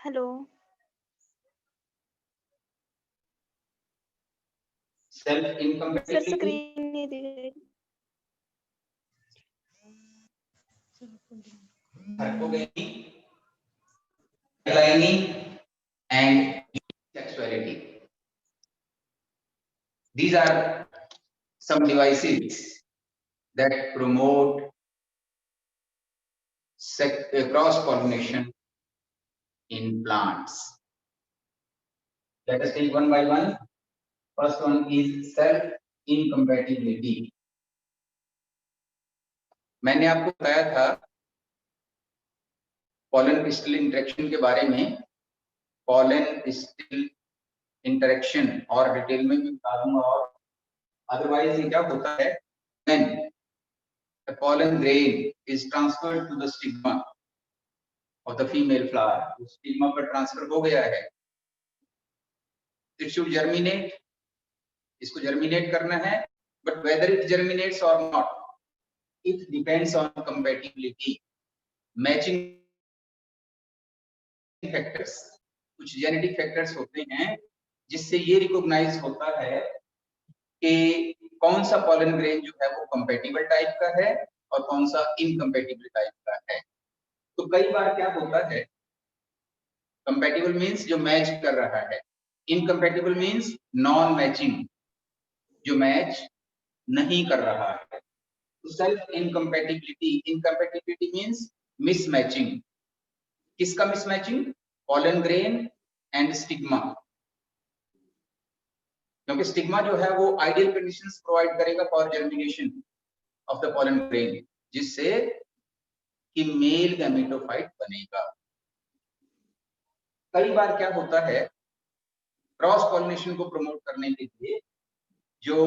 Hello. Self sir incompatibility screen नहीं दिख रही। hypogamy, declining and sexuality. These are some devices that promote cross pollination in plants. Let us take one by one. First one is self incompatibility. मैंने आपको बताया था pollen pistol interaction के बारे में। पॉलन पिस्टल इंटरेक्शन और detail में भी बता दूंगा। और अदरवाइज ये क्या होता है, when the pollen grain is transferred to the stigma of the female flower, उस स्टिग्मा पर ट्रांसफर हो गया है, it should germinate, इसको जर्मिनेट करना है, but whether it germinates or not, it depends on compatibility, matching factors. कुछ genetic factors होते हैं जिससे ये रिकॉग्नाइज होता है कि कौन सा पॉलन ग्रेन जो है वो कंपैटिबल टाइप का है और कौन सा इनकम्पैटिबल टाइप का है। तो कई बार क्या होता है, कंपैटिबल मींस जो मैच कर रहा है, इनकम्पैटिबल मींस नॉन मैचिंग, जो मैच नहीं कर रहा है। तो self incompatibility, incompatibility means mismatching. किसका mismatching? Pollen grain and stigma. क्योंकि स्टिग्मा जो है वो आइडियल कंडीशंस प्रोवाइड करेगा for germination of the pollen grain, जिससे कि मेल गैमेटोफाइट बनेगा। कई बार क्या होता है, क्रॉस पॉलिनेशन को प्रमोट करने के लिए जो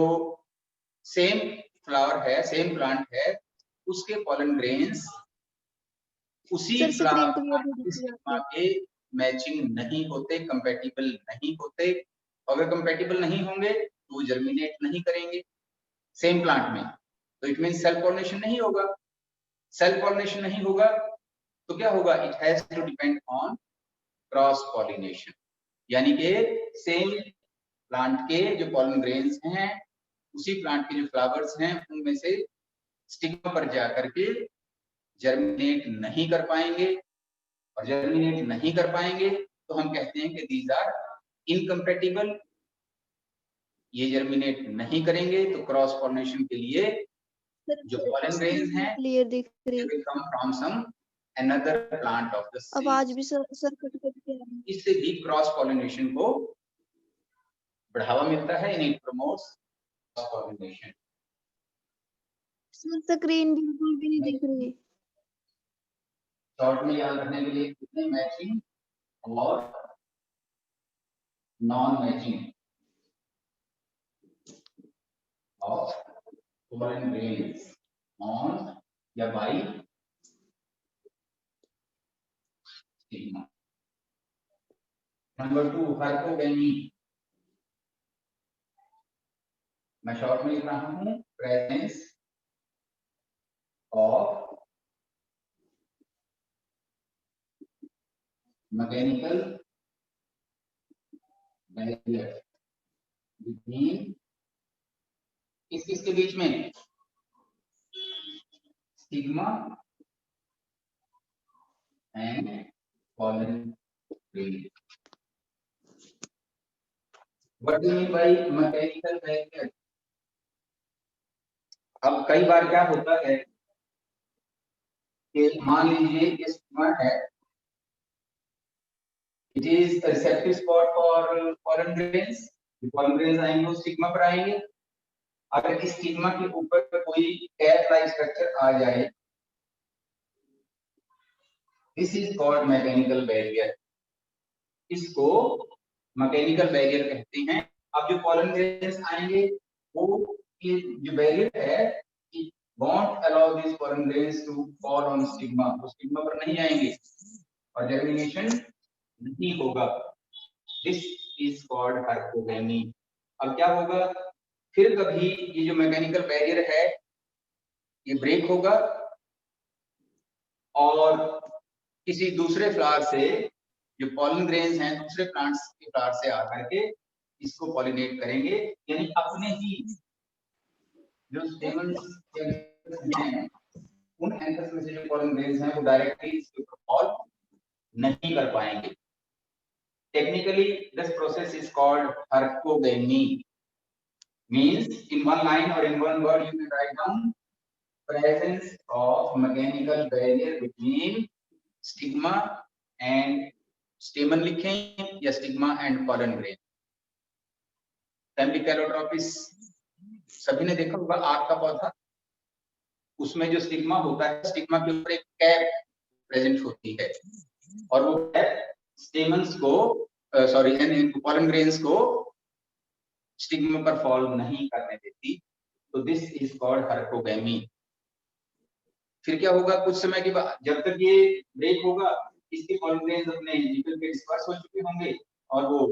सेम फ्लावर है, सेम प्लांट है, उसके पॉलन ग्रेन्स उसी फ्लावर के मैचिंग नहीं होते, कंपैटिबल नहीं होते। अगर कंपैटिबल नहीं होंगे तो वो जर्मिनेट नहीं करेंगे सेम प्लांट में, तो इट मींस सेल्फ पॉलिनेशन नहीं होगा। सेल्फ पॉलिनेशन नहीं होगा तो क्या होगा? It has to depend on cross pollination, यानी कि सेम प्लांट के जो पॉलन ग्रेन्स हैं, उसी प्लांट के जो फ्लावर्स हैं, उनमें से स्टिग्मा पर जाकर के जर्मिनेट नहीं कर पाएंगे, और जर्मिनेट नहीं कर पाएंगे तो हम कहते हैं कि दीज आर इनकम्पैटिबल, ये जर्मिनेट नहीं करेंगे। तो क्रॉस पॉलिनेशन के लिए जो पॉलन ग्रेन्स हैं क्लियर दिख रही, will come from some another plant of the same। आवाज भी सर कट कट के आ रही है। इससे भी क्रॉस पॉलिनेशन को बढ़ावा मिलता है, it promotes cross pollination. Sir screen बिल्कुल भी नहीं दिख रही। शॉर्ट में याद रखने के लिए कितने मैचिंग और non matching of pollen grains on या बाई स्टिग्मा। नंबर 2, हाइपोगेमी। मैं शॉर्ट में लिख रहा हूं, presence of mechanical barrier between, किसके बीच में? Stigma and pollen grain. What do you mean by mechanical barrier? अब कई बार क्या होता है कि मान लीजिए ये स्टिग्मा है, it is receptive spot for pollen grains. Pollen grains आएंगे वो स्टिग्मा पर आएंगे। अगर इस स्टिग्मा के ऊपर कोई कैप लाइक स्ट्रक्चर आ जाए, this is called mechanical barrier. इसको मैकेनिकल बैरियर कहते हैं। अब जो पॉलन ग्रेन्स आएंगे वो ये जो बैरियर है, it won't allow these pollen grains to fall on stigma, वो स्टिग्मा पर नहीं आएंगे और जर्मिनेशन नहीं होगा। This is called hypogamy. अब क्या होगा, फिर कभी ये जो मैकेनिकल बैरियर है ये ब्रेक होगा और किसी दूसरे फ्लावर से जो पॉलन ग्रेन्स हैं दूसरे प्लांट्स के फ्लावर से आकर के इसको पॉलिनेट करेंगे, यानी अपने ही जो स्टेमन्स हैं उन एंथर्स में से जो पॉलन ग्रेन्स हैं वो डायरेक्टली इसके ऊपर फॉल नहीं कर पाएंगे। Technically this process is called herkogamy, means in one line or in one word you can write down presence of mechanical barrier between stigma and stamen लिखें या stigma and pollen grain। Family Calotropis सभी ने देखा होगा, आग का पौधा, उसमें जो स्टिग्मा होता है, स्टिग्मा के ऊपर एक कैप प्रेजेंट होती है और वो कैप स्टेमन्स को पॉलन ग्रेन्स को स्टिग्मा पर फॉल नहीं करने देती, तो दिस इज कॉल्ड हर्कोगेमी। फिर क्या होगा, कुछ समय के बाद जब तक ये ब्रेक होगा इसके पॉलन ग्रेन्स अपने न्यूक्लियस पे डिस्पर्स हो चुके होंगे और वो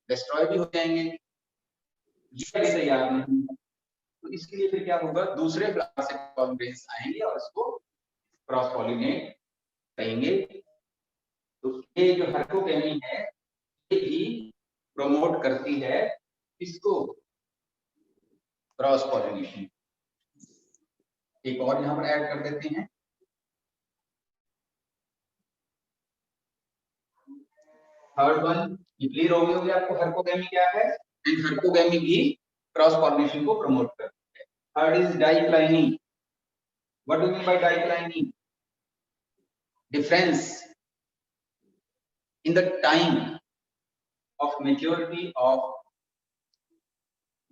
डिस्ट्रॉय भी हो जाएंगे, ये भी तैयार नहीं है। तो इसके लिए फिर क्या होगा, दूसरे फ्लावर से पॉलन ग्रेन्स आएंगे और उसको क्रॉस पॉलिनेट करेंगे। तो ये जो हर्कोगेमी है ये भी प्रमोट करती है इसको क्रॉस पॉलिनेशन। एक और यहां पर ऐड कर देते हैं, थर्ड वन। क्लियर हो गया आपको हर्कोगेमी क्या है? हर्कोगेमी भी क्रॉस पॉलिनेशन को प्रमोट करती है। Third is dicliny. What do mean by dicliny? Difference in the time of maturity of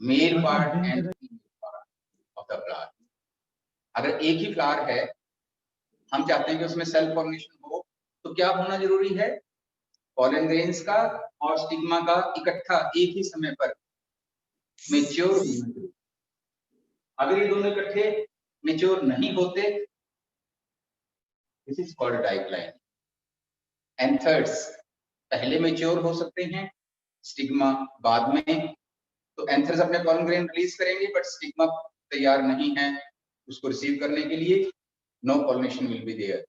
male part and female part of the flower। अगर एक ही फ्लावर है, हम चाहते हैं कि उसमें सेल्फ पॉलिनेशन हो, तो क्या होना जरूरी है? पॉलन ग्रेन्स का और स्टिग्मा का इकट्ठा एक ही समय पर मेच्योर होना जरूरी। अगर ये दोनों इकट्ठे मेच्योर नहीं होते, this is called dicline. Anthers पहले मेच्योर हो सकते हैं, स्टिग्मा बाद में। तो एंथर्स अपने पॉलन ग्रेन रिलीज करेंगे बट स्टिग्मा तैयार नहीं है उसको रिसीव करने के लिए, no pollination will be there.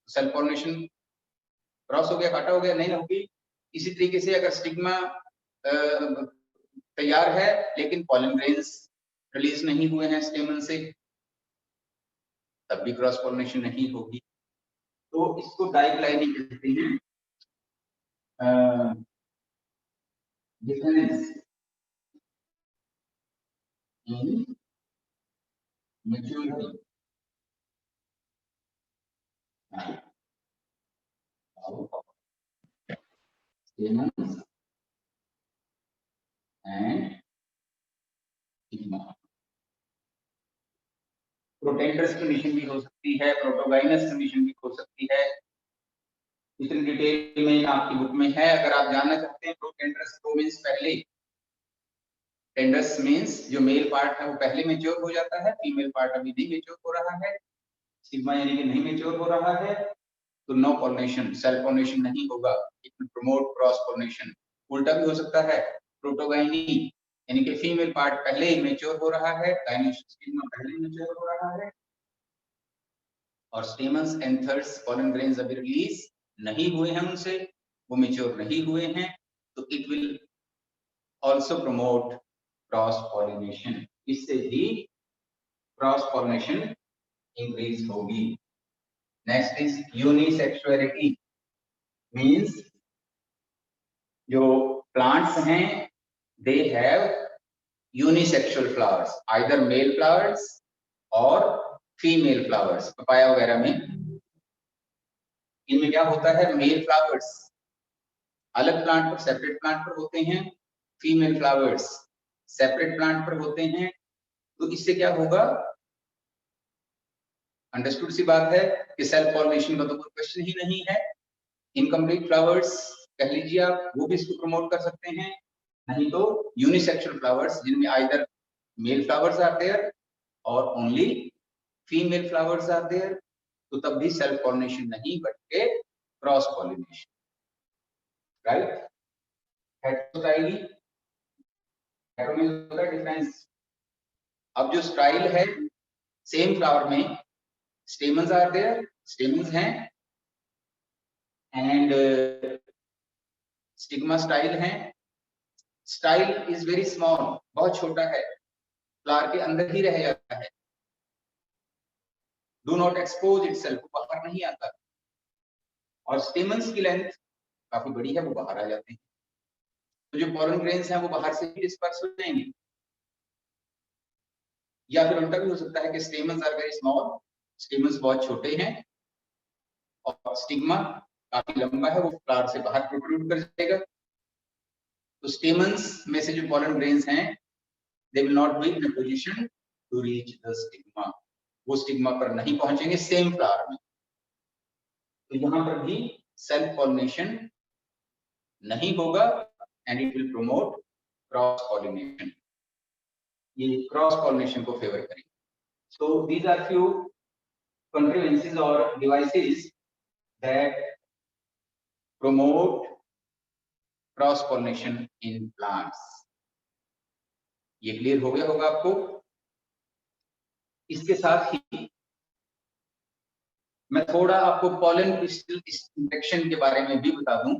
Self pollination cross हो गया, काटा हो गया, नहीं होगी। इसी तरीके से अगर स्टिग्मा तैयार है लेकिन पॉलन ग्रेन्स रिलीज नहीं हुए हैं स्टेमन से, तब भी क्रॉस पॉलिनेशन नहीं होगी। तो इसको डाइक्लाइनिंग कहते हैं। Difference in maturity stamens and stigma। Protandrous condition भी हो सकती है, प्रोटोगाइनस कंडीशन भी हो सकती है। इतनी डिटेल में आपकी बुक में है, अगर आप जानना चाहते हैं। प्रोटेंडर्स तो मींस पहले, टेंडर्स मींस जो मेल पार्ट है वो पहले मैच्योर हो जाता है, फीमेल पार्ट अभी नहीं मैच्योर हो रहा है, स्टिग्मा यानी कि नहीं मैच्योर हो रहा है, तो नो पॉलिनेशन, सेल्फ पॉलिनेशन नहीं होगा। It will promote cross pollination. उल्टा भी हो सकता है, प्रोटोगाइनी यानी कि फीमेल पार्ट पहले ही मैच्योर हो रहा है, स्टिग्मा पहले ही मैच्योर हो रहा है, और स्टेमन्स एंथर्स पॉलन ग्रेन्स अभी रिलीज नहीं हुए हैं उनसे, वो मैच्योर नहीं हुए हैं, तो it will also promote cross pollination. इससे भी क्रॉस पॉलिनेशन इंक्रीज होगी। नेक्स्ट इज यूनिसेक्सुअलिटी, मींस जो प्लांट्स हैं they have unisexual flowers, either male flowers और फीमेल फ्लावर्स। पपाया वगैरह में इनमें क्या होता है, मेल फ्लावर्स अलग प्लांट पर, सेपरेट प्लांट पर होते हैं, फीमेल फ्लावर्स सेपरेट प्लांट पर होते हैं। तो इससे क्या होगा, अंडरस्टूड सी बात है कि सेल्फ पॉलिनेशन का तो कोई क्वेश्चन ही नहीं है। इनकम्प्लीट फ्लावर्स कह लीजिए आप, वो भी इसको प्रमोट कर सकते हैं, नहीं तो यूनिसेक्सुअल फ्लावर्स जिनमें either male flowers are there और only female flowers are there, तो तब भी सेल्फ पॉलिनेशन नहीं बल्कि cross pollination, right. Heterostyly, hetero means होता है डिफरेंस। अब जो स्टाइल है, सेम फ्लावर में स्टेमन्स आर देयर, स्टेमन्स हैं, एंड स्टिग्मा स्टाइल है। स्टाइल इज वेरी स्मॉल, बहुत छोटा है, फ्लावर के अंदर ही रह जाता है, डू नॉट एक्सपोज इटसेल्फ, बाहर नहीं आता। और स्टेमन्स की लेंथ काफी बड़ी है, वो बाहर आ जाते हैं। तो जो पॉलन ग्रेन्स हैं वो बाहर से ही डिस्पर्स हो जाएंगे। या फिर उल्टा भी हो सकता है कि stamens are very small, stamens बहुत छोटे हैं और स्टिग्मा काफी लंबा है, वो फ्लावर से बाहर प्रोट्रूड कर जाएगा। तो स्टेमन्स में से जो पॉलन ग्रेन्स हैं they will not be in a position to reach the stigma, वो स्टिग्मा पर नहीं पहुंचेंगे सेम फ्लावर में। तो यहाँ पर भी सेल्फ पॉलिनेशन नहीं होगा and it will promote cross pollination, ये क्रॉस पॉलिनेशन को फेवर करेंगे। So these are few contrivances or devices that promote cross pollination in plants। ये क्लियर हो गया होगा आपको। इसके साथ ही मैं थोड़ा आपको पॉलन पिस्टल इंट्रैक्शन के बारे में भी बता दूं।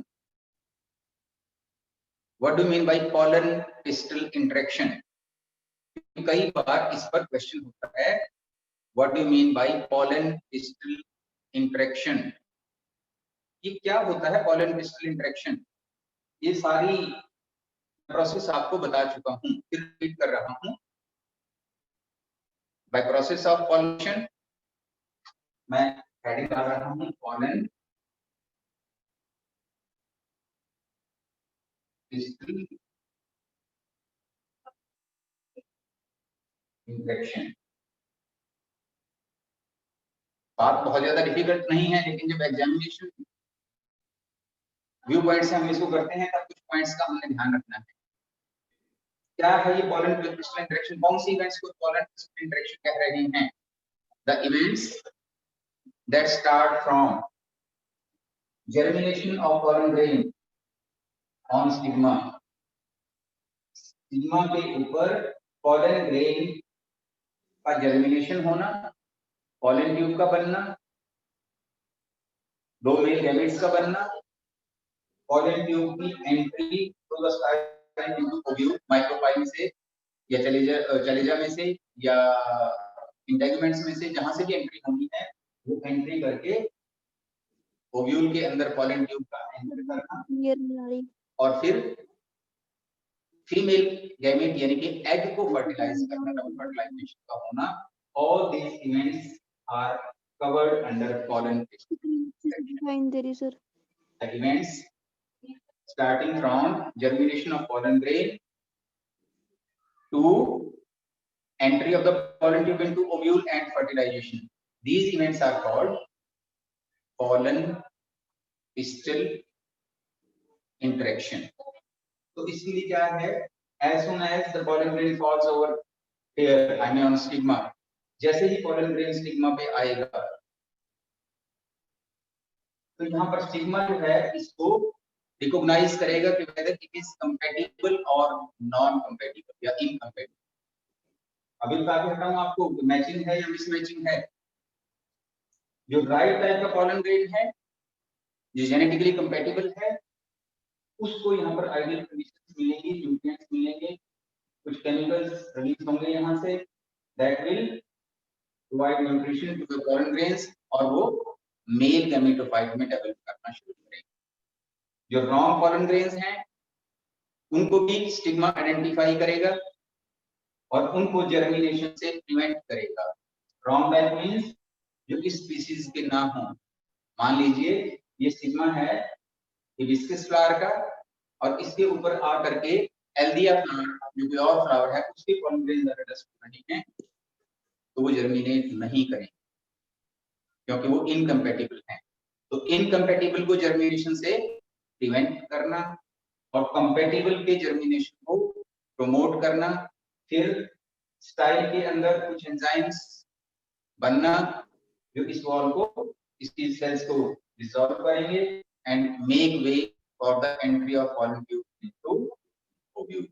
What do mean bye pollen pistol interaction? कई बार इस पर क्वेश्चन होता है, what do mean bye pollen pistol interaction? ये क्या होता है पॉलन पिस्टल इंट्रैक्शन? ये सारी प्रोसेस आपको बता चुका हूं, फिर रिपीट कर रहा हूं। बाय प्रोसेस ऑफ पॉलिनेशन, मैं हेडिंग डाल रहा हूं पॉलन पिस्टल इंट्रैक्शन। बात बहुत ज्यादा डिफिकल्ट नहीं है, लेकिन जब एग्जामिनेशन व्यू पॉइंट से हम इसको करते हैं तब कुछ पॉइंट्स का हमने ध्यान रखना है। क्या है ये पॉलन पिस्टल इंट्रैक्शन? कौन सी इवेंट्स को पॉलन पिस्टल इंट्रैक्शन कह रहे हैं? The events that start from germination of pollen grain on stigma, stigma के ऊपर pollen grain का जर्मिनेशन होना, pollen ट्यूब का बनना, दो मेल गैमेट्स का बनना, pollen ट्यूब की entry through the style into ovule, माइक्रोफाइल से या चलेजा में से या इंटेगुमेंट्स में से, जहां से भी एंट्री होनी है वो एंट्री करके ओव्यूल के अंदर पॉलन ट्यूब का एंटर करना, और फिर फीमेल गैमेट यानी कि एग को फर्टिलाइज करना, डबल फर्टिलाइजेशन का होना। All these events are covered under pollen pistil. The events starting from germination of pollen grain to entry of the pollen tube into ovule and fertilization, these events are called pollen pistil interaction। तो इसके लिए क्या है, as soon as the pollen grain falls over here, I mean on stigma, जैसे ही pollen grain stigma पे आएगा तो यहाँ पर स्टिग्मा जो है इसको रिकॉग्नाइज करेगा कि whether it is compatible और नॉन कंपेटिबल या इनकम्पेटिबल। अभी आगे हटाऊं आपको, मैचिंग है या मिसमैचिंग है। जो राइट टाइप का पॉलन ग्रेन है, जो जेनेटिकली कंपेटिबल है, उसको यहाँ पर आइडियल कंडीशंस मिलेंगी, न्यूट्रिएंट्स मिलेंगे, कुछ केमिकल्स रिलीज होंगे यहाँ से, that will provide nutrition to the pollen grains, और वो मेल गैमेटोफाइट में डेवलप करना शुरू करेंगे। जो रॉन्ग पॉलन ग्रेन्स हैं उनको भी स्टिग्मा आइडेंटिफाई करेगा और उनको जर्मिनेशन से प्रिवेंट करेगा। रॉन्ग टाइप मींस जो इस स्पीशीज के ना हो। मान लीजिए ये स्टिग्मा है हिबिस्कस फ्लावर का, और इसके ऊपर आ करके एल्दिया फ्लावर जो कोई और फ्लावर है उसके पॉलन ग्रेन्स अगर डस्ट नहीं है तो वो जर्मिनेट नहीं करेंगे, क्योंकि वो इनकम्पेटिबल हैं। तो इनकम्पेटिबल को जर्मिनेशन से प्रिवेंट करना और कंपेटिबल के जर्मिनेशन को प्रमोट करना, फिर स्टाइल के अंदर कुछ एंजाइम्स बनना जो इस वॉल को, इसकी सेल्स को डिसॉल्व करेंगे and make way for the entry of pollen tube into ovule.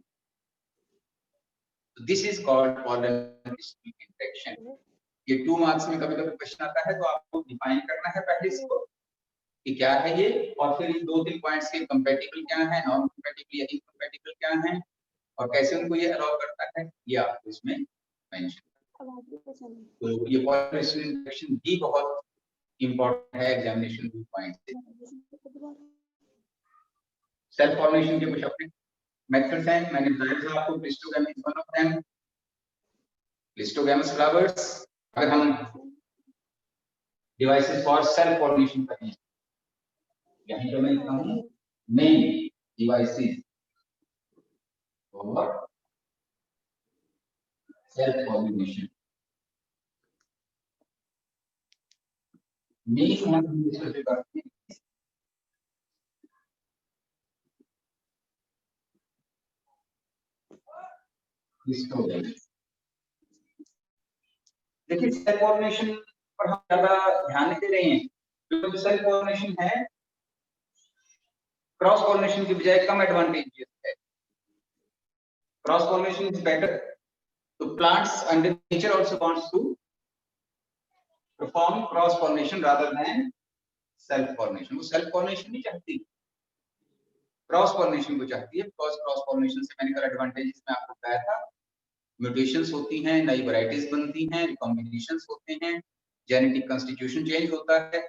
This is called pollen pistol interaction. ये 2 मार्क्स में कभी-कभी क्वेश्चन आता है, तो आपको डिफाइन करना है पहले इसको कि क्या है ये, और फिर इन 2-3 पॉइंट्स के कंपैटिबल क्या है, नॉन कंपैटिबल या इनकंपैटिबल क्या है, और कैसे उनको ये अलाउ करता है, ये आपको इसमें मेंशन। तो ये पॉलिमरेज इंटरेक्शन भी बहुत इंपॉर्टेंट है एग्जामिनेशन व्यू पॉइंट से। सेल फॉर्मेशन के कुछ अपने मेथड्स हैं, मैंने बताया था आपको, cleistogamy is one of them. Cleistogamous flowers, अगर हम डिवाइसेस फॉर सेल फॉर्मेशन करें, यहीं पे मैं लिखता हूं main devices for sale formation. Main हम डिस्कस करते हैं क्लिस्टोगैम। देखिए सेल फॉर्मेशन पर हम ज्यादा ध्यान नहीं दे रहे हैं, क्योंकि जो सेल फॉर्मेशन है क्रॉस पॉलिनेशन की बजाय कम एडवांटेजेस है। क्रॉस पॉलिनेशन इज बेटर, तो plants under nature also wants to perform cross pollination rather than self pollination. वो सेल्फ पॉलिनेशन नहीं चाहती, क्रॉस पॉलिनेशन को चाहती है, बिकॉज क्रॉस पॉलिनेशन से मैंने कल एडवांटेजेस में आपको बताया था, म्यूटेशंस होती हैं, नई वैरायटीज बनती हैं, कॉम्बिनेशंस होते हैं, जेनेटिक कॉन्स्टिट्यूशन चेंज होता है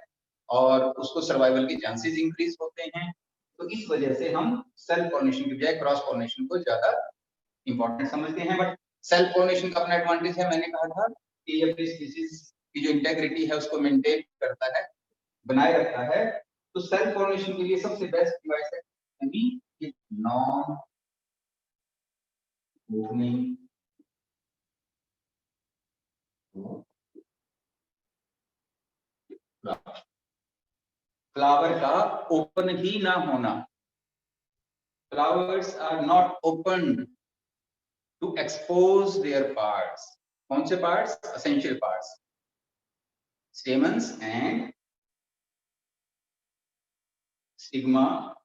और उसको सर्वाइवल के चांसेस इंक्रीज होते हैं। तो इस वजह से हम सेल्फ पॉलिनेशन की बजाय क्रॉस पॉलिनेशन को ज्यादा इंपॉर्टेंट समझते हैं। बट सेल्फ पॉलिनेशन का अपना एडवांटेज है, मैंने कहा था कि ये अपनी स्पीशीज की जो इंटेग्रिटी है उसको मेंटेन करता है, बनाए रखता है। तो सेल्फ पॉलिनेशन के लिए सबसे बेस्ट डिवाइस है नॉन ओपनिंग फ्लावर का ओपन ही ना होना। Flowers are not open to expose their parts. कौन से parts? Essential parts, stamens and stigma,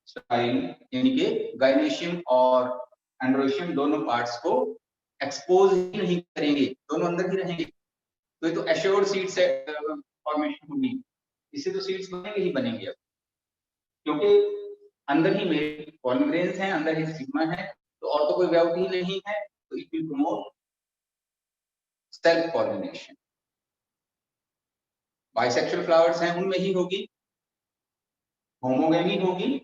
style, यानी कि गाइनेशियम और एंड्रोशियम दोनों पार्ट्स को एक्सपोज ही नहीं करेंगे, दोनों अंदर ही रहेंगे। तो ये तो एश्योर्ड सीड से फॉर्मेशन होगी, इससे तो सीड्स बनेंगे ही बनेंगे अब, क्योंकि अंदर ही मेरे पॉलन ग्रेन्स हैं, अंदर ही स्टिग्मा है, तो और तो कोई व्यवधि ही नहीं है, तो it will promote self pollination. Bisexual flowers हैं उनमें ही होगी, होमोगेमी होगी,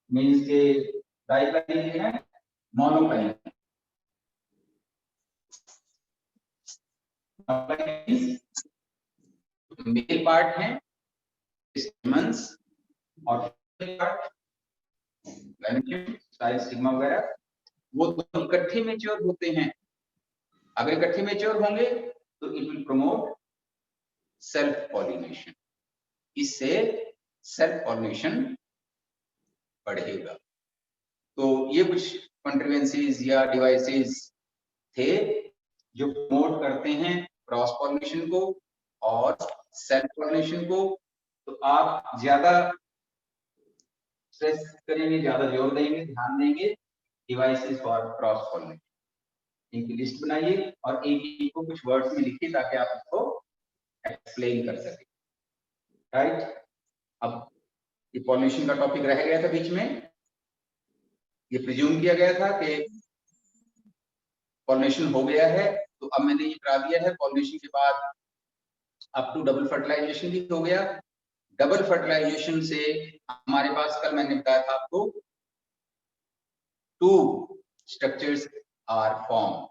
मीन्स के डाइप्लाइनिक है, मोनोप्लाइनिक। मेल पार्ट है स्टेमन्स और फीमेल पार्ट स्टिग्मा वगैरह, वो दोनों इकट्ठे मैच्योर होते हैं। अगर इकट्ठे मैच्योर होंगे तो it will promote self pollination, इससे सेल्फ पॉलिनेशन बढ़ेगा। तो ये कुछ कंट्रीवेंसीज या डिवाइसेस थे जो प्रमोट करते हैं क्रॉस पॉलिनेशन को और सेल्फ पॉलिनेशन को। तो आप ज्यादा स्ट्रेस करेंगे, ज्यादा जोर देंगे, ध्यान देंगे डिवाइसेस फॉर क्रॉस पॉलिनेशन, इनकी लिस्ट बनाइए और एक को कुछ वर्ड्स में लिखिए ताकि आप इसको एक्सप्लेन कर सके। राइट, अब ये पॉलिनेशन का टॉपिक रह गया था बीच में, ये प्रिज्यूम किया गया था कि पॉलिनेशन हो गया है, तो अब मैंने ये करा दिया है। पॉलिनेशन के बाद अप टू डबल फर्टिलाइजेशन भी हो गया। डबल फर्टिलाइजेशन से हमारे पास कल मैंने बताया था आपको 2 स्ट्रक्चर्स आर फॉर्म,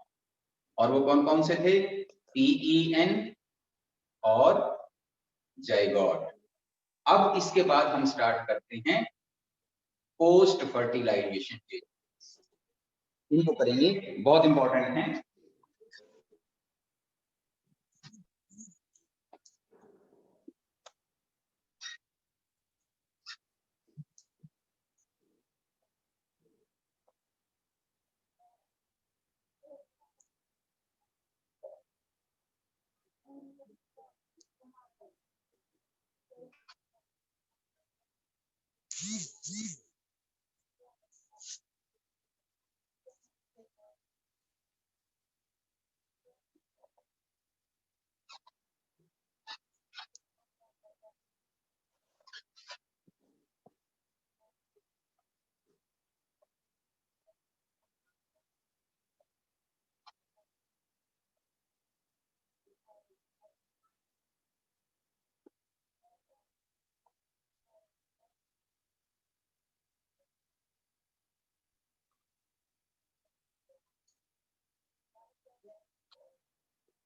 और वो कौन कौन से थे? PEN और जाइगोट। अब इसके बाद हम स्टार्ट करते हैं पोस्ट फर्टिलाइजेशन के, इनको करेंगे, बहुत इंपॉर्टेंट है।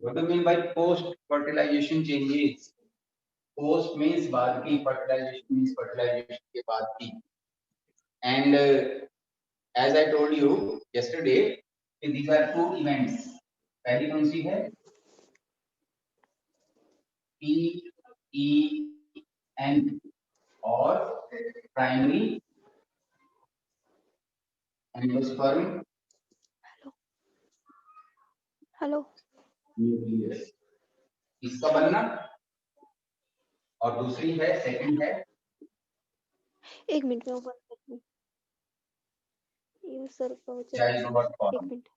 What do you mean by post fertilization changes? Post means बाद की, fertilization means fertilization के बाद की. And as I told you yesterday, these are two events. पहली कौन सी है? PEN और primary endosperm हेलो न्यूक्लियस, इसका बनना. और दूसरी है, सेकंड है, एक मिनट में ओपन करती हूँ ये सर का हो जाएगा। जाइगोट एक फॉर्म. मिनट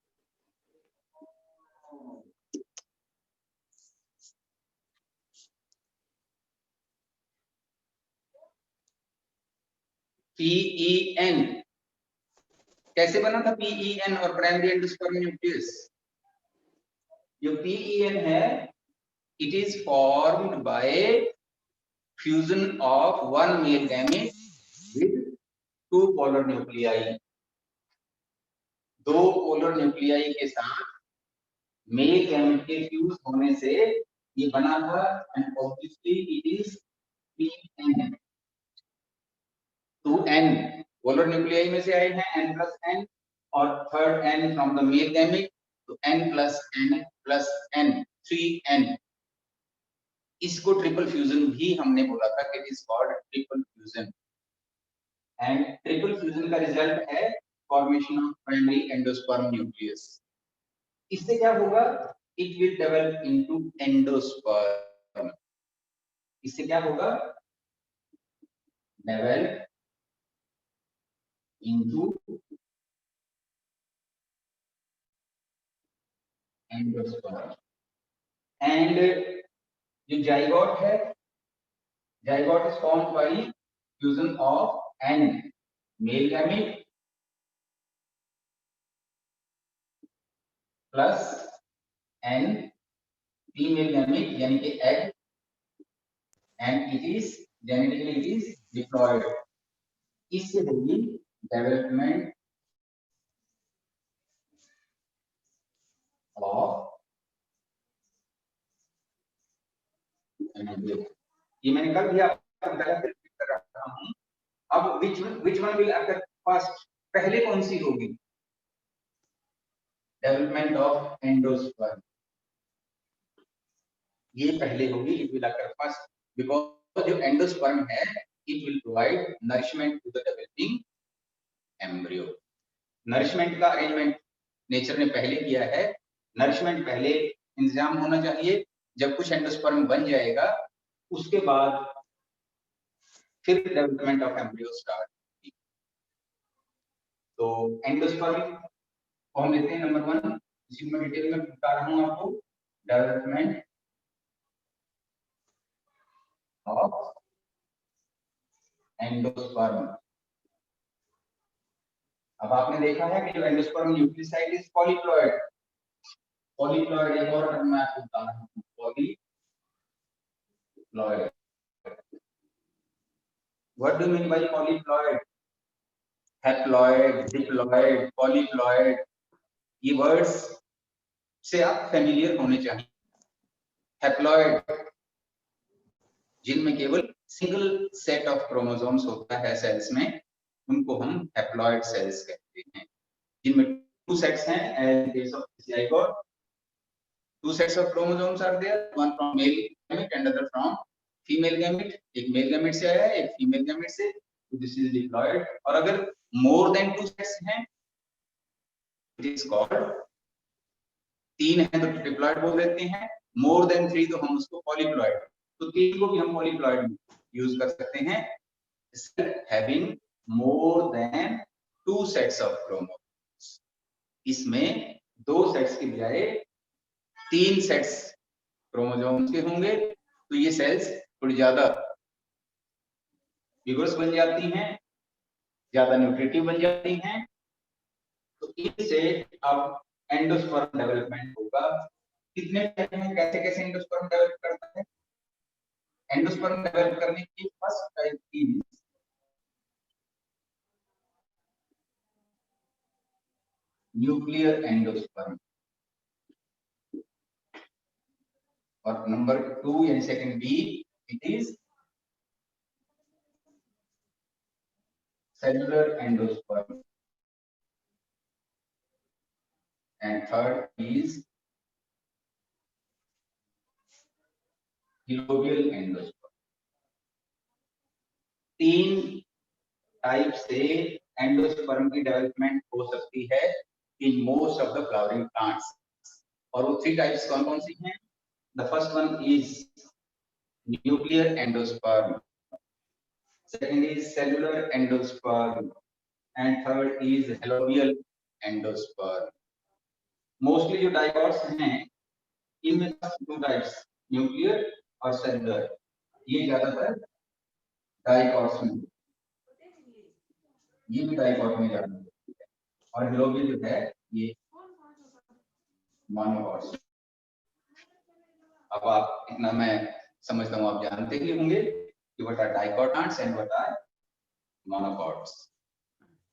PEN कैसे बना था? PEN और प्राइमरी एंडोस्पर्म न्यूक्लियस. जो PEN है, it is formed by fusion of one male gamete with two polar nuclei. दो पोलर न्यूक्लियाई के साथ मेल गैमेट के फ्यूज होने से ये बना था. And obviously it is PN. 2N polar nuclei में से आए हैं, N plus N, और third N from the male gamete, तो N plus N plus N, 3N. इसको ट्रिपल फ्यूजन भी हमने बोला था कि it is called triple fusion. And triple fusion का रिजल्ट है formation of primary endosperm nucleus. इससे क्या होगा? It will develop into endosperm. इससे क्या होगा? Develop into endosperm. एंड जो जाइगोट है, zygote is formed by fusion of N male gamete plus N female gamete, यानी कि egg, and it is genetically it is diploid. इससे होगी development of embryo. ये मैंने कल भी आपको बताया, फिर रिपीट कर रहा हूं. अब which one will occur first? पहले कौन सी होगी? Development of endosperm. ये पहले होगी. It will occur first because जो एंडोस्पर्म है, it will provide nourishment to the developing embryo. Nourishment का अरेंजमेंट नेचर ने पहले किया है. नरिशमेंट पहले इंतजाम होना चाहिए. जब कुछ एंडोस्पर्म बन जाएगा, उसके बाद फिर डेवलपमेंट ऑफ एम्ब्रियो स्टार्ट. तो एंडोस्पर्म फॉर्म लेते हैं. नंबर 1, इसी में डिटेल में बता रहा हूं आपको. Development of endosperm. अब आपने देखा है कि जो endosperm nucleoside is polyploid. Polyploid एक और टर्म मैं आपको बता रहा हूं, polyploid. What do you mean by polyploid? Haploid, diploid, polyploid, ये वर्ड्स से आप फेमिलियर होने चाहिए. हैप्लॉइड जिनमें केवल सिंगल सेट ऑफ क्रोमोसोम्स होता है सेल्स में, उनको हम हैप्लॉइड सेल्स कहते हैं. जिनमें टू सेट्स हैं, as case of zygote, two sets of chromosomes are there, one from male gamete and other from female gamete. एक मेल गैमेट से आया है, एक फीमेल गैमेट से, तो दिस इज डिप्लॉयड. और अगर मोर देन टू सेट्स हैं, इट इज कॉल्ड, 3 है तो ट्रिप्लॉइड बोल देते हैं. मोर देन 3 तो हम उसको पॉलीप्लॉइड. तो 3 को भी हम पॉलीप्लॉइड यूज कर सकते हैं. Having more than 2 sets of chromosomes. इसमें 2 सेट्स की बजाय 3 सेट्स क्रोमोसोम्स के होंगे, तो ये सेल्स थोड़ी ज्यादा विगोरस बन जाती हैं, ज्यादा न्यूट्रिटिव बन जाती हैं. तो इससे अब एंडोस्पर्म डेवलपमेंट होगा. कितने टाइप में, कैसे कैसे एंडोस्पर्म डेवलप करता है? एंडोस्पर्म डेवलप करने की first type is nuclear endosperm. और नंबर 2 यानी second B, it is cellular endosperm, and third is globular endosperm. 3 type से एंडोस्पर्म की डेवलपमेंट हो सकती है in most of the flowering plants, और वो 3 टाइप्स कौन कौन सी हैं? The first one is nuclear endosperm, second is cellular endosperm, and third is helobial endosperm. Mostly जो डाइकॉट्स हैं इनमें 2 टाइप्स, न्यूक्लियर और सेलुलर, ये ज्यादातर डाइकॉट्स में, ये भी डाइकॉट में ज्यादा है, और हेलोबियल जो है ये मोनोकॉट्स। अब आप इतना मैं समझता हूँ आप जानते ही होंगे कि what are dicots and what are monocots.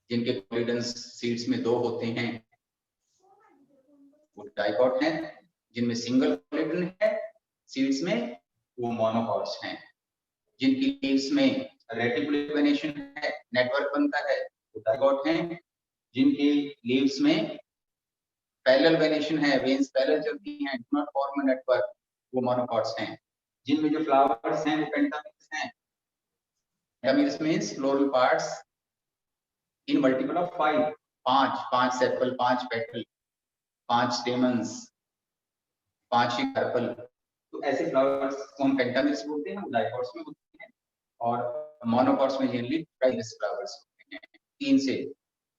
जिनके कोलिडेंस सीड्स में 2 होते हैं वो डाइकोट हैं, जिनमें सिंगल कोलिडन है सीड्स में वो मोनोकॉट्स हैं। जिनकी लीव्स में रेटिकुलर वेनेशन है, नेटवर्क बनता है, वो डाइकोट हैं। जिनकी लीव्स में पैरेलल वेनेशन है, वेन्स पैरेलल चलती हैं, do not form a network, वो मोनोकॉट्स हैं। जिनमें जो फ्लावर्स हैं वो पेंटामेरस हैं। Pentamerous means floral parts in multiple of 5, 5 sepal, 5 petal, 5 stamens, 5 ही कार्पल। तो ऐसे फ्लावर्स को हम पेंटामेरस बोलते हैं, वो डाइकोट्स में होते हैं, और मोनोकॉट्स में जनरली ट्राइगस फ्लावर्स होते हैं,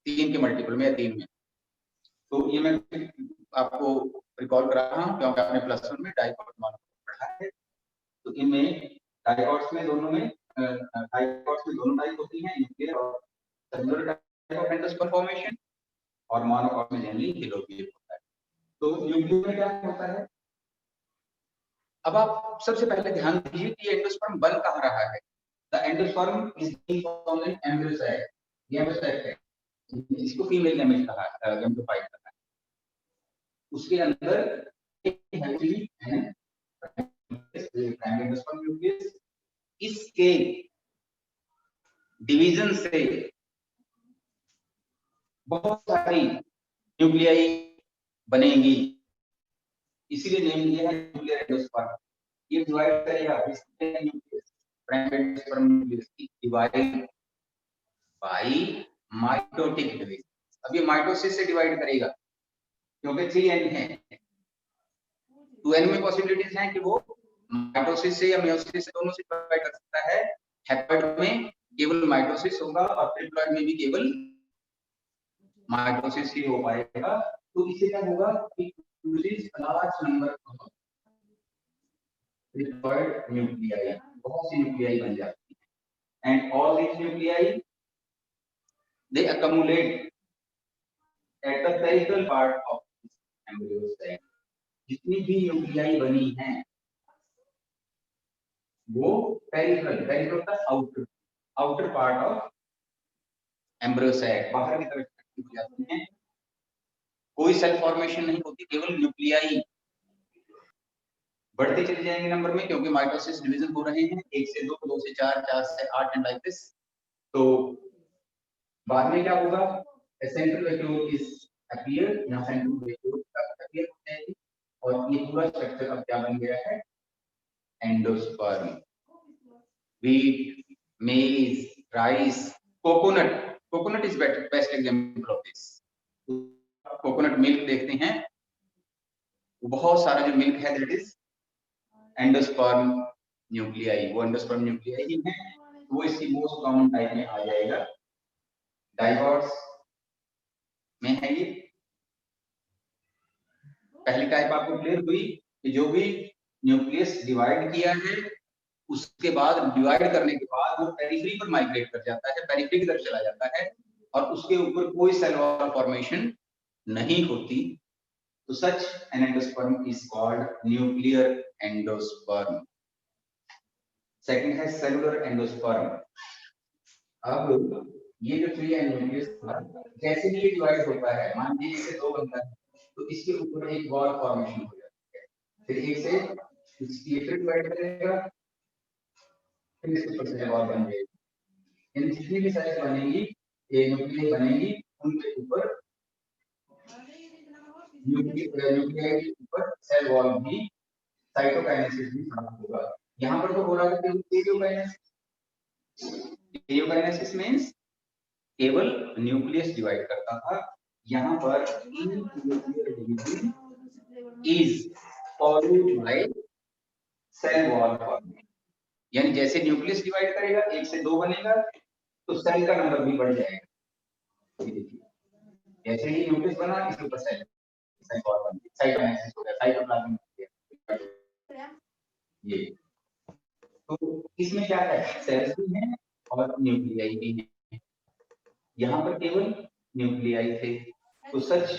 3 के मल्टीपल में या 3 में। तो ये मैं आपको रिकॉल करा रहा हूँ क्योंकि आपने +1 में डाइकोट मोनोकॉट पढ़ा है। तो इनमें डाइकोट्स में दोनों टाइप होती हैं, न्यूक्लियर और cellular type of endosperm formation, और मोनोकॉट में जनरली हेलोबियल होता है। तो न्यूक्लियर में क्या होता है? अब आप सबसे पहले ध्यान दीजिए कि एंडोस्पर्म बन कहाँ रहा है। The endosperm is being formed in embryo site, ये एम्ब्रियो साइट है, इसको फीमेल गैमेट कहा है, गैमेटोफाइट कहा है। उसके अंदर एक्चुअली है प्राइमरी एंडोस्पर्म न्यूक्लियस, इसके डिवीजन से बहुत सारी न्यूक्लियाई बनेगी, इसीलिए नेम दिया है न्यूक्लियर एंडोस्पर्म। ये डिवाइड करेगा nucleus, primary endosperm nucleus divide by mitotic division. अब ये माइटोसिस से डिवाइड करेगा क्योंकि 3n है, 2n में पॉसिबिलिटीज हैं कि वो माइटोसिस से या मेयोसिस से, दोनों से डिवाइड कर सकता है। हैप्लॉइड में केवल माइटोसिस होगा और ट्रिप्लॉइड में भी केवल माइटोसिस ही हो पाएगा। तो इससे क्या होगा कि large number of triploid nuclei, बहुत सी न्यूक्लियाई बन जाती है, and all these nuclei they accumulate at the peripheral part of embryo sac। जितनी भी न्यूक्लियाई बनी हैं वो पेरिफेरल का outer part of embryo sac, बाहर की तरफ हो जाती हैं। कोई सेल फॉर्मेशन नहीं होती, केवल न्यूक्लियाई बढ़ते चले जाएंगे नंबर में, क्योंकि माइटोसिस डिवीजन हो रहे हैं 1 से 2, 2 से 4, 4 से 8 एंड लाइक दिस। तो बाद में क्या होगा? सेंट्रल वैक्यूल इज अपीयर, यहां सेंट्रल वैक्यूल अपीयर हो जाएगी, और ये पूरा स्ट्रक्चर अब क्या बन गया है? एंडोस्पर्म। व्हीट, मेज, rice, coconut is best example of this. Coconut milk देखते हैं, बहुत सारा जो मिल्क है दैट इज एंडोस्पर्म न्यूक्लियाई, वो एंडोस्पर्म न्यूक्लियाई ही है, वो इसकी मोस्ट कॉमन टाइप में आ जाएगा। डाइकोट्स में है ये पहली टाइप आपको क्लियर हुई कि जो भी न्यूक्लियस डिवाइड किया है उसके बाद डिवाइड करने के बाद वो पेरिफेरी पर माइग्रेट कर जाता है, पेरिफेरी की तरफ चला जाता है, और उसके ऊपर कोई सेल वॉल फॉर्मेशन नहीं होती। तो such an endosperm is called nuclear endosperm. Second है सेलुलर एंडोस्पर्म। अब ये जो 3n न्यूक्लियस जैसे ही ये डिवाइड होता है, मान लीजिए इससे 2 बनता है, तो इसके ऊपर एक वॉल फॉर्मेशन हो जाती है, फिर 1 से इसकी फिर डिवाइड करेगा, फिर इसके ऊपर सेल वॉल बन जाएगी। इन जितनी भी सेल्स बनेगी, ये न्यूक्लियाई बनेगी, उनके ऊपर न्यूक्लियाई के ऊपर सेल वॉल भी, साइटोकाइनेसिस भी प्राप्त होगा। यहाँ पर तो हो रहा है कि स्टीरियोकाइनेसिस मींस केवल न्यूक्लियस डिवाइड करता था, यहाँ पर nuclear division is followed by cell wall formation. यानी जैसे न्यूक्लियस डिवाइड करेगा, 1 से 2 बनेगा, तो सेल का नंबर भी बढ़ जाएगा। जैसे ही न्यूक्लियस बना, इसके ऊपर सेल वॉल बन गई, साइटोकाइनेसिस हो गया, साइटोप्लाज्म हो गया। ये तो इसमें क्या है, सेल्स भी हैं और न्यूक्लियाई भी हैं। यहाँ पर केवल न्यूक्लियाई थे, तो सच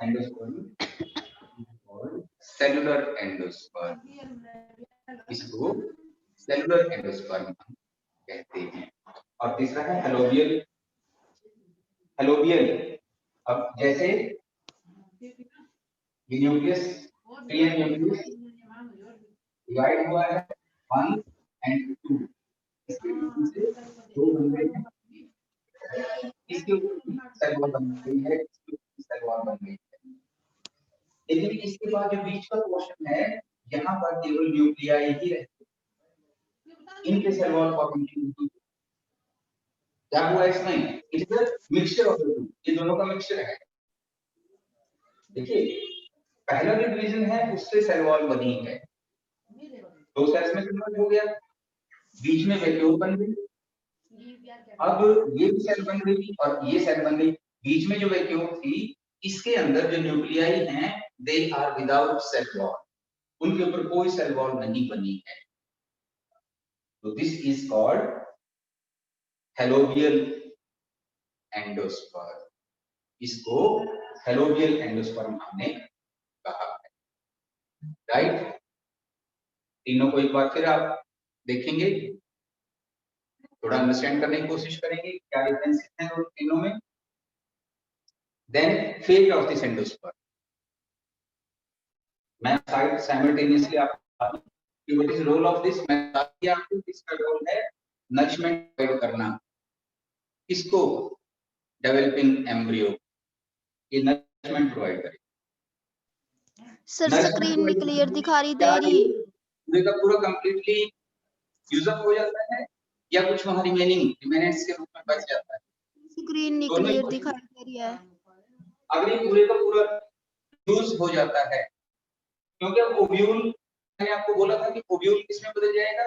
एंडोस्पर्म और सेलुलर एंडोस्पर्म, इसको सेलुलर एंडोस्पर्म हम कहते हैं। और तीसरा है हेलोबियल। हेलोबियल, अब जैसे ये न्यूक्लियस, ये न्यूक्लियस डिवाइड हुआ है 1 and 2, इसके बीच से 2 बन गए हैं, इसके ऊपर सेल वॉल बन गई है, इसके ऊपर सेल वॉल बन गई है। लेकिन इसके बाद जो बीच का पोर्शन है, यहाँ पर केवल न्यूक्लियाई ही रहते हैं, इनके सेल वॉल फॉर्मेशन क्या हुआ इसमें, it's a mixture of the two, ये दोनों का मिक्सचर है। देखिए पहला जो डिवीजन है उससे सेल वॉल बनी है, 2 सेल्स में कन्वर्ट हो गया, बीच में वैक्यूल बन गई, अब ये भी सेल बन गई और ये सेल बन गई, बीच में जो वैक्यूल थी, इसके अंदर जो न्यूक्लियाई हैं, they are without cell wall, उनके ऊपर कोई सेल वॉल नहीं बनी है। तो this is called helobial endosperm, इसको हेलोबियल एंडोस्पर्म हमने कहा है, राइट। तीनों को एक बार फिर आप देखेंगे, थोड़ा अंडरस्टैंड करने की कोशिश करेंगे क्या डिफरेंस है उन तीनों में। Then fate of this endosperm, मैं साइमल्टेनियसली आपको कि what is role of this, मैं आपको इसका रोल है नरिशमेंट प्रोवाइड करना, किसको, डेवलपिंग एम्ब्रियो, ये नरिशमेंट प्रोवाइड करे। सर स्क्रीन में क्लियर दिखाई दे रही, पूरे का पूरा कंप्लीटली यूज अप हो जाता है या कुछ वहां रिमेनेंट्स के रूप में बच जाता है, स्क्रीन नहीं क्लियर दिखाई दे रही है। अगर ये पूरे का पूरा यूज हो जाता है, क्योंकि ओव्यूल, मैंने आपको बोला था कि ओव्यूल किस में बदल जाएगा,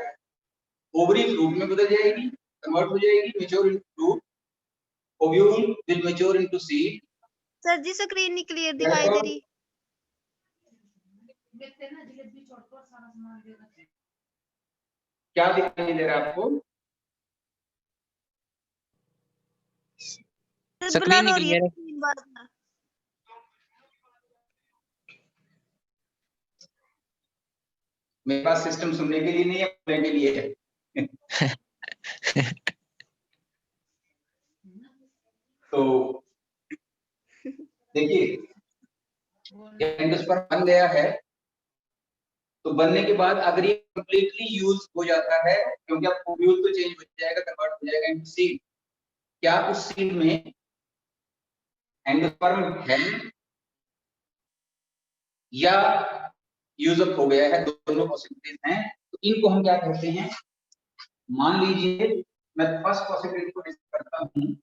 ओवरी फ्रूट में बदल जाएगी, कन्वर्ट हो जाएगी, mature into fruit, ovule will mature into seed. Sir ji screen नहीं क्लियर दिखाई दे रही, क्या दिखाई दे रहा है आपको, स्क्रीन नहीं क्लियर, मेरे पास सिस्टम सुनने के लिए नहीं है, बोलने के लिए है। तो देखिए एंडोस्पर्म बन गया है, तो बनने के बाद अगर ये कंप्लीटली यूज हो जाता है, क्योंकि अब ओव्यूल तो चेंज हो जाएगा, कन्वर्ट हो जाएगा इनटू सीड, क्या उस सीड में एंडोस्पर्म है या यूज अप हो गया है, दोनों पॉसिबिलिटीज हैं। तो इनको हम क्या कहते हैं, मान लीजिए मैं फर्स्ट पॉसिबिलिटी को डिस्कस करता हूं,